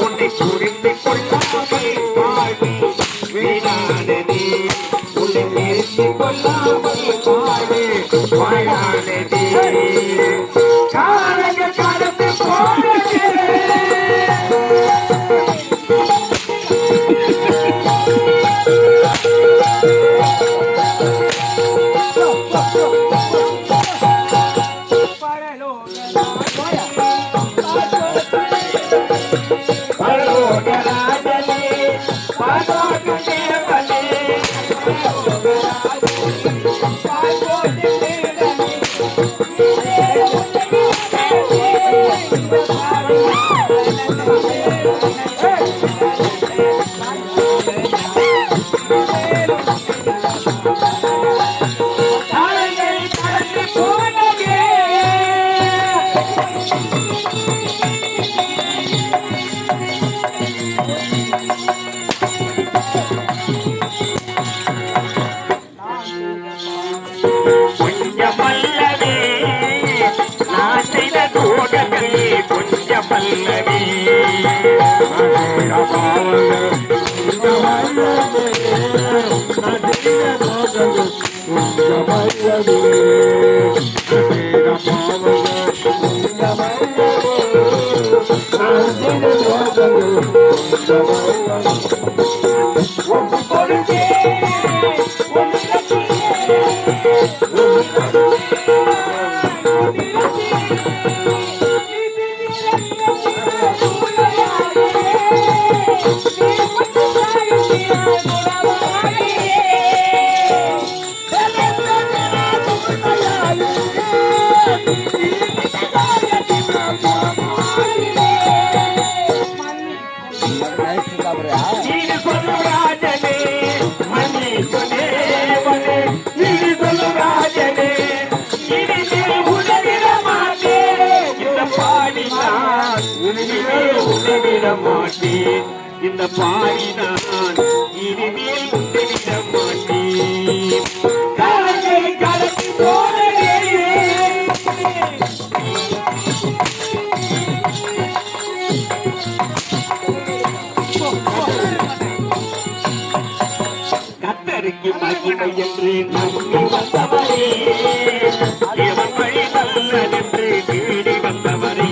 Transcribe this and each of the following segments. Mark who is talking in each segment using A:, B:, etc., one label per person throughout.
A: உன்னை புரிந்து கொள்ளாமல் பாடி வீணானதே உன்னை நிறுத்தி கொள்ளாமல் பாடு வாழானதே காலங்கள் கடந்து போனதே இந்த பாடினான் இனிமேல் உண்டவிட மாட்டேன் காலங்களை கடந்து போனதே கத்தருக்கு மகிமை என்று நம்பி வந்தவரே தேவன் வழி நல்லதென்று தேடி வந்தவரே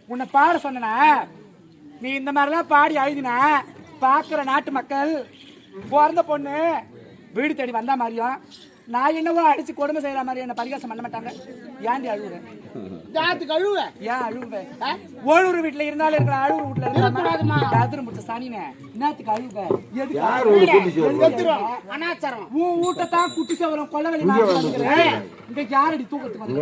B: உன்னை பாட சொன்னா நீ இந்த மாதிரிலாம் பாடி அழுதினா பாக்குற நாட்டு மக்கள் பிறந்த பொண்ணு வீடு தேடி வந்தா மாதிரியும் நான் என்னவோ அடிச்சு கொடுமை செய்யற மாதிரி என்ன பரிகாசம் பண்ண மாட்டாங்க. ஏன்டி அழுவுறேன்? ஏன் அழுவுவேன்? ஓழூர் வீட்டுல இருந்தாலும் இருக்கிற அழுவுற வீட்டுல இருக்கக்கூடாதுமா. அதிரம் பிடிச்ச சனினே என்னத்துக்கு அழுவுவேன்? அனாச்சாரம். உன் வீட்டத்தான் குட்டி சேவரம் கொள்ளவெளி இங்க யாரடி தூக்கத்துக்கு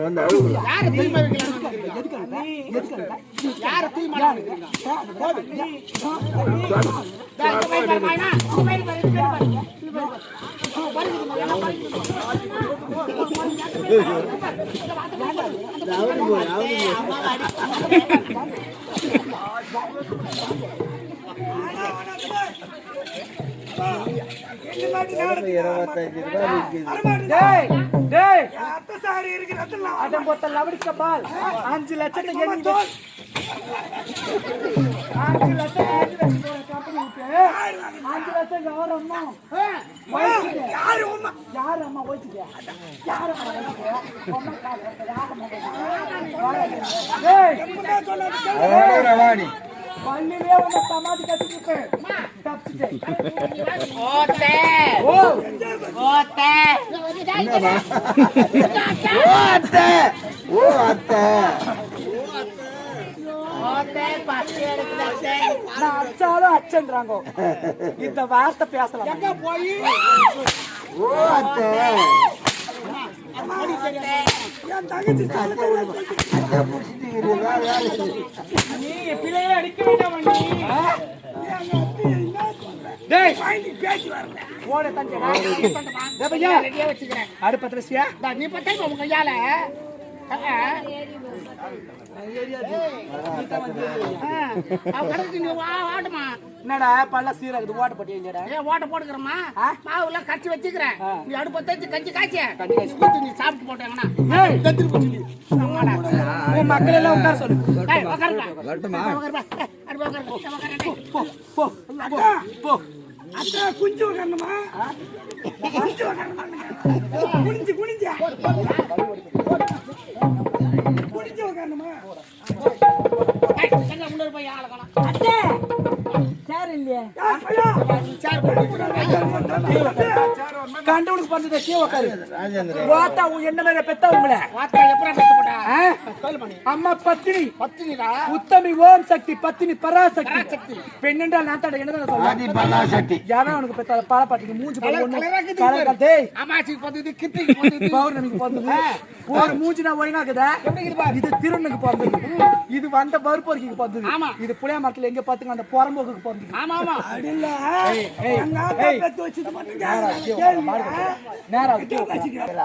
B: டேய் டேய்
C: அத்தை சாரி இருக்கிறதுல
B: அத மொத்த லவடிக்க பால் 5 லட்சத்துக்கு எங்க 5 லட்சம் கம்பெனி விட்டு 5 லட்சம் யார் அம்மா
C: யாரு உம்மா
B: யார் அம்மா ஓய்ச்சிக்க யார் அம்மா ஓய்ச்சிக்க அம்மா கால் யார் அம்மா டேய்
C: என்ன சொன்னது
D: ரவாணி
B: பள்ளியிலே உங்க சமாதி கட்டிட்டு தப்பிச்சே
E: ஓத்தே
B: ஓ
E: ஓத்தே
D: ஓ அத்தை
E: ஓத்தே பச்சை எடுக்குதே
B: நான் அச்சாலும் அச்சன்றாங்க இந்த வார்த்தை பேசலாம்
C: எங்க போய்
D: ஓ அத்தை
C: என் தங்கச்சி
D: அத்தை புடிச்சிட்டீங்களா
B: நீ பிள்ளைய அடிக்க வேண்டாம் டேய்
C: வாங்கி பேசி வரல
B: ஓட தஞ்சனா டேய் பையா
E: ரெடியா வச்சுக்கிறேன்
B: அடுப்பு பத்திரசியா
E: நீ பத்தே உங்க கையால வாட்டுமா
B: என்னடா பல்ல சீராகுது ஓட்ட போட்டி எங்கடா
E: ஏன் ஓட்ட போட்டுக்கிறமா மாவுல கச்சி வச்சுக்கிறேன் நீ அடுப்ப தேய்ச்சி கஞ்சி காய்ச்சி
B: கஞ்சி காய்ச்சி.
E: ஊத்தி நீ சாப்பிட்டு போட்டாங்கன்னா
B: ஏய் உன் மக்கள் எல்லாம் உட்கார சொல்லு போ போ போ
C: அத்தை குஞ்சு உட்காரணுமா குஞ்சு உட்காரணுமா குனிஞ்சு குனிஞ்சு குனிஞ்சு உட்காரணுமா
E: முன்னூறு போய் ஆளை காணோம்.
B: கண்டவனுக்கு பண்றது கீழே உட்காரு
D: ராஜேந்திரன்
B: வாத்தா உன் என்ன மேல பெத்த உங்களை
E: வார்த்தை எப்படா பேச போட்டா
B: அம்மா பத்தினி
E: பத்தினிடா
B: உத்தமி ஓம் சக்தி பத்தினி பராசக்தி பெண்ணென்றால் நான் தட என்னதான் சொல்ல
D: ஆதி பராசக்தி
B: யாரா உனக்கு பெத்த பாலப்பாட்டிக்கு மூஞ்சி போய் ஒண்ணு
E: கலரா இருக்குது
B: கலர் டேய்
E: அமாசிக்கு போகுது கிருத்திக்கு போகுது
B: பௌர்ணமிக்கு பிறந்தது ஒரு மூஞ்சி நான் ஒழுங்காக்குதா இது திருநனுக்கு பிறந்தது இது வந்த பருப்பொருக்கிக்கு பிறந்தது
E: ஆமா.
B: இது புளிய மரத்துல எங்க பாத்துங்க அந்த புறம்போக்கு பிறந்தது
E: ஆமா ஆமா
C: அடில்ல
B: ஏய்,
C: எங்க ஆத்தா
B: ஏய்.
C: பெத்து வச்சது மட்டும்
B: நேரா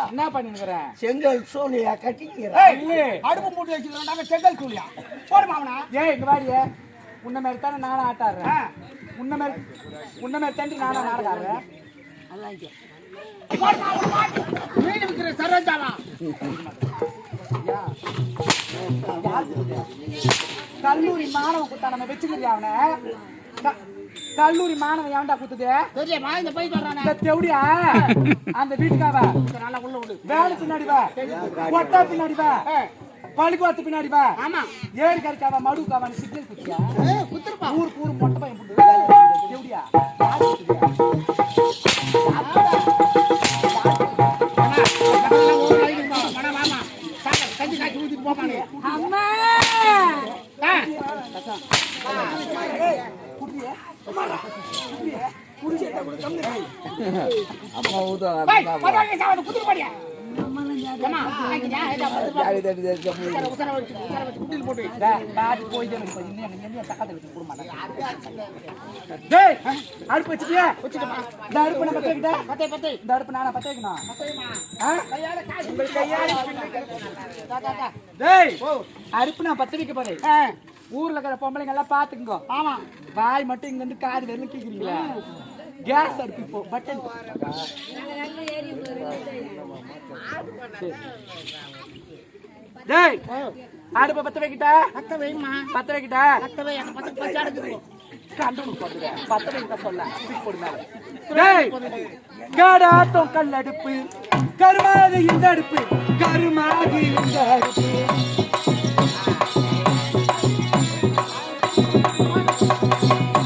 B: என்ன பண்ணிருக்கிறேன்
D: செங்கல் சோழியா கட்டிக்கிறேன்
E: அடுப்பு மூட்டி வச்சுக்கிறாங்க செங்கல் கூலியா போடு மாவனா
B: ஏய் இங்க வாடியே உன்ன மாதிரி தானே நானும் ஆட்டாடுறேன் உன்ன மாதிரி தாண்டி நானும் நாடகம் ஆடுறேன்
E: போடு மாவனா மீன் விக்கிற சரோஜாவா
B: கல்லூரி மாணவன் குத்தா நம்ம வச்சுக்கிறியா அவனை கல்லூரி மாணவன் ஏன்டா குத்துது
E: தெரியுமா இந்த போய் சொல்றானே
B: இந்த தெவடியா அந்த வீட்டுக்காவ
E: நல்லா உள்ள விடு
B: வேலை பின்னாடி வா கொட்டா பின்னாடி வா பழுக்குவாத்து பின்னாடி வா
E: ஆமா
B: ஏரி கறிக்காவா மடுக்காவா சிக்னல் குத்தியா
E: குத்துருப்பா
B: ஊர் மொட்டை பையன் புட்டு தெவடியா
E: கஞ்சி காய்ச்சி ஊத்திட்டு போமானே
B: அம்மா
D: அம்மா ஊதுவாங்க
E: குத்துரு பாடியா
B: டேய் அடுப்பு வச்சிட்டியா இந்த அடுப்பு நான் பத்த வைக்கிட்டா
E: பத்தே பத்தே
B: இந்த அடுப்பு நானா பத்த வைக்கணும் டேய் அடுப்பு நான் பத்த வைக்க போறேன் ஊர்ல இருக்கிற பொம்பளைங்க எல்லாம் பாத்துக்குங்க
E: ஆமா
B: வாய் மட்டும் இங்க இருந்து காது வெறும் கேக்குறீங்களா கேஸ் அடுப்பு இப்போ பட்டன் டேய் அடுப்பை பத்த வைக்கிட்டா
E: பத்த வைமா
B: பத்த வைக்கிட்டா
E: பத்த வை அந்த பத்த பச்சை எடுக்குது
B: கண்டவனுக்கு போடுங்க பத்த வைக்க சொல்ல போடுனால டேய் காடாட்டம் கல்லடுப்பு கருமாது இந்த அடுப்பு கருமாது இந்த அடுப்பு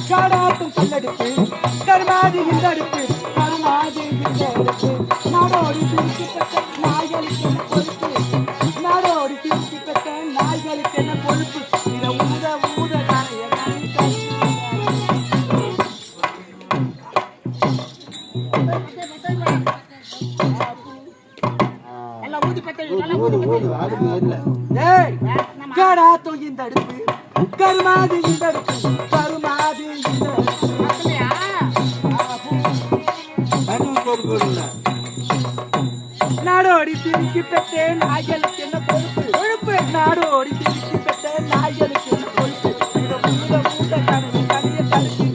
B: காடாட்டம் கல்லடுப்பு கருமாது இந்த அடுப்பு கருமாது இந்த அடுப்பு நாடோடி திருச்சி பெற்ற நாய்களுக்கு என்ன பொறுப்பு நாடோடி திருச்சி பெற்ற நாய்களுக்கு என்ன பொறுப்பு இதை ஊத ஊத
E: நல்லா ஊதி பத்த நல்லா ஊதி பத்த
D: அடுப்பு இல்ல
B: ஏய் காடாட்டம் இந்த அடுப்பு கருமாது இந்த அடுப்பு கருமாது இந்த அடுப்பு
E: பத்தலையா
B: நாடோடி திருச்சி பெற்ற நாய்களுக்கு என்ன பொறுப்பு பொறுப்பு நாடோடி திருச்சி பெற்ற நாய்களுக்கு என்ன பொறுப்பு இதை ஊத ஊத கனவு கனிய கலக்கி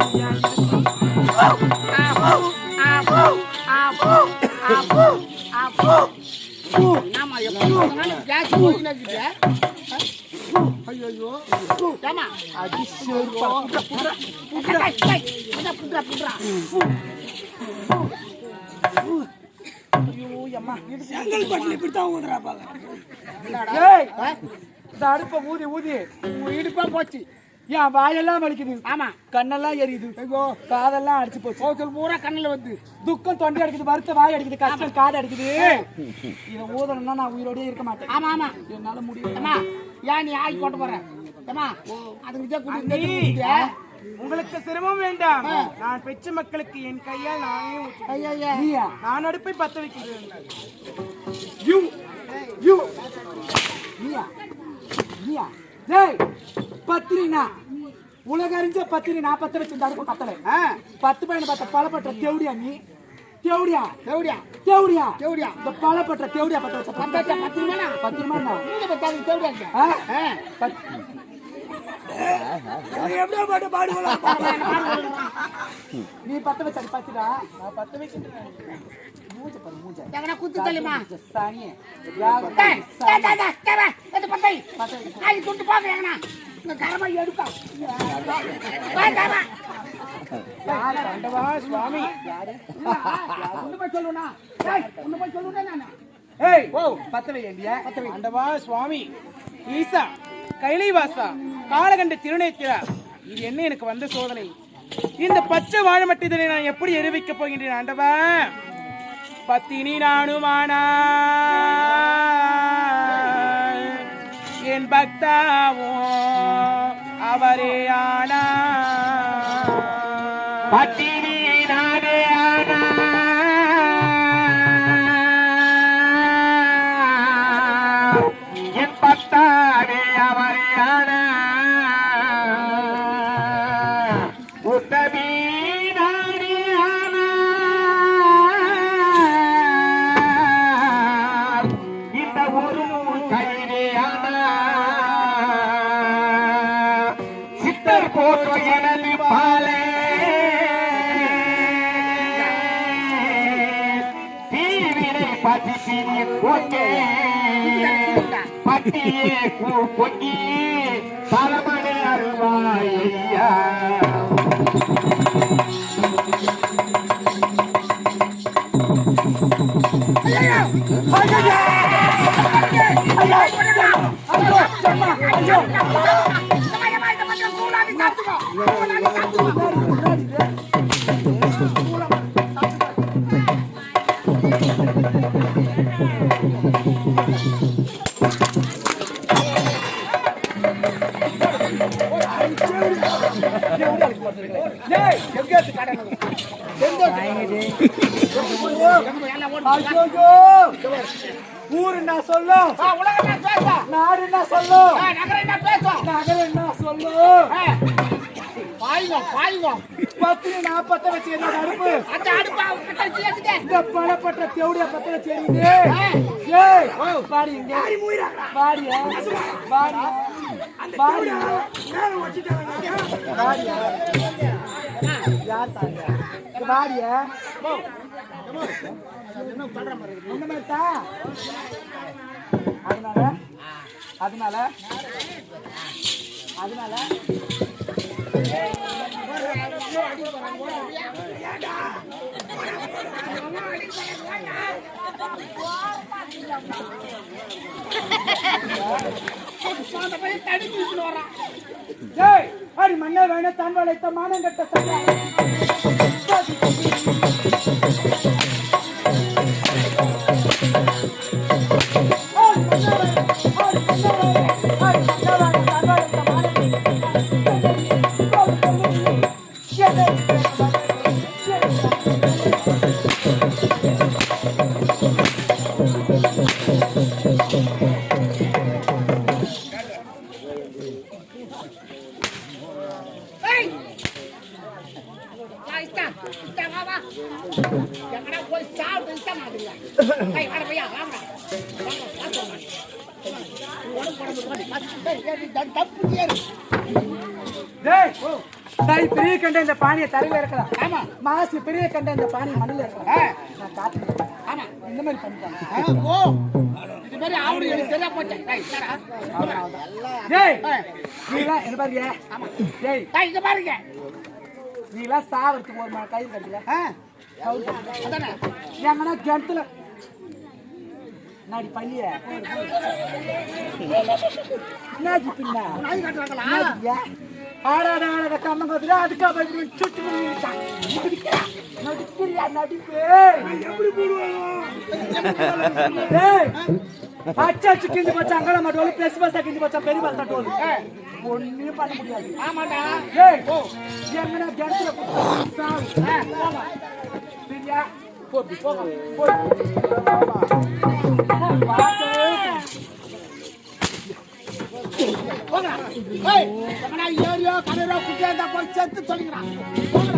E: என்னம்மா எப்படி சொன்னாலும் கேஸ் போயின்னு இருக்குது. ஐயோ ஏமா
C: செங்கல்பட்டுல இப்படித்தான் ஊதுறா பாக்க.
B: ஏய், இந்த அடுப்பை ஊதி ஊதி
E: உன் இடுப்பா போச்சு.
B: என் வாயெல்லாம் வலிக்குது,
E: ஆமா
B: கண்ணெல்லாம் எரியுது, காதெல்லாம் அடிச்சு போச்சு,
E: கோச்சல் பூரா கண்ணுல வந்து
B: துக்கம் தொண்டை அடிக்குது, வருத்த வாய் அடிக்குது, கஷ்டம் காது அடிக்குது. இதை ஊதணும்னா நான் உயிரோடயே இருக்க மாட்டேன்.
E: ஆமா ஆமா
B: என்னால முடியும்.
E: அம்மா ஏன் நீ ஆகி கொண்டு போற ஏமா அதுக்கு
C: உங்களுக்கு சிரமம் வேண்டாம். நான் பெற்ற மக்களுக்கு என் கையால் நானே ஊற்றுவேன்.
B: நீயா?
C: நான் அடுப்பை பத்த வைக்கிறேன்.
B: யூ யூ நீயா? நீயா? டேய், பத்திரினா உலக அறிஞ்ச பத்திரி நான் பத்த வச்சு இந்த அடுப்பு பத்தல. 10 பையனை பார்த்த பலப்பட்ட தேவடியா நீ? தேவடியா
E: தேவடியா
B: தேவடியா
E: தேவடியா
B: இந்த பலப்பட்ட தேவடியா பத்த வச்ச
E: 10 ரூபாய்
B: 10 ரூபாய்
E: நீங்க பத்தாது தேவடியா
C: எப்படியோ பாட்டு பாடுவோம்.
B: நீ பத்த வச்ச பத்திரா நான் பத்த வைக்கிறேன். மூஞ்ச பாரு மூஞ்ச.
E: எங்கடா குத்து தள்ளிமா
B: சாணியே
E: டேய் இது பத்தை ஐ துண்டு பாக்க எங்கடா இந்த கரமா எடுக்க வா கரமா
B: யார் ஆண்டவா சுவாமி?
E: ஒண்ணு போய் சொல்லுனா டேய் ஒண்ணு போய் சொல்லுனா நானே
B: ஏய் ஓ பத்த வைண்டியா?
C: ஆண்டவா சுவாமி ஈசா கைலைவாசா காலகண்ட திருநேத்திரா, இது என்ன எனக்கு வந்த சோதனை? இந்த பச்சை வாழை மட்டிதனை நான் எப்படி எரிவிக்க போகின்றேன் ஆண்டவா? பத்தினி நானுமானா என் பக்தாவோ அவரே ஆனா
A: பட்டினி நானே ஆனா என் பக்தாவே அவரே ஆனா உத்தமி நானே ஆனா இந்த ஒரு கைரே ஆனா சித்தர் போன்ற எனது பாலே தீவினை பசிப்பினி போக்கே பட்டியே பொங்கி பரமனே அருள்வாயா.
B: ஏய் எங்கேத்து கடனது? ஐயோ ஊரு என்ன சொல்லும்?
E: உலகம் என்ன பேசா
B: நாடு என்ன சொல்லும்?
E: நகரம் என்ன பேசா
B: நகரம் என்ன சொல்லும்?
E: பாய்வோம்
B: பத்திரி நான் பத்த வச்சு என்னோட அடுப்பு
E: அந்த அடுப்பா கிட்ட
B: இந்த பலப்பட்ட தேவடியா பத்த வச்சு எரியுது. ஏய் பாடி இங்க பாடியா பாடியா பாடியா பாடியா யார் தாங்க இங்க பாடியா இந்த மாதிரி தான். அதனால ஏய் அடி மண்ணை வேண தன் வளைத்த மானங்கட்ட சட்டா
E: போய் சாப்பிட்டு பையா வாங்க
B: டேய் பெரிய கண்ட இந்த பானியை தரையில இருக்கலாம்.
E: ஆமா
B: மாசு பெரிய கண்ட இந்த பானி மண்ணில் இருக்கலாம். நான் காத்து
E: ஆமா
B: இந்த மாதிரி பண்ணிட்டாங்க.
E: ஓ இது மாதிரி ஆவடி எனக்கு தெரிய போச்சு. டேய் என்னடா?
B: டேய் நீலாம் என்ன பாருங்க. டேய்
E: டேய் இங்க பாருங்க.
B: நீலாம் சாவறதுக்கு ஒரு கை கட்டல.
E: அதானே
B: எங்கன்னா கிணத்துல நாடி பள்ளிய நாடி பின்னா
E: நாய் காட்டுறாங்களா?
B: ஆடாட ஆடாட கம்மங்கத்துல அதுக்காக சுட்டு நடிக்கிறியா நடிப்பு எப்படி அச்சு கிஞ்சி போச்சா அங்கட மாட்டோம் பிளஸ் பஸ் கிஞ்சி போச்சா பெரிய பஸ் தட்டோம் ஒண்ணும் பண்ண முடியாது.
E: ஆமாடா.
B: ஏய் எங்கனா கிணத்துல சாவு சரியா போடி போங்க போடி
E: போங்க. ஏய் எங்கடா ஏரியா கனரா குட்டியா போய் செத்து சொல்லுங்கடா. போங்க.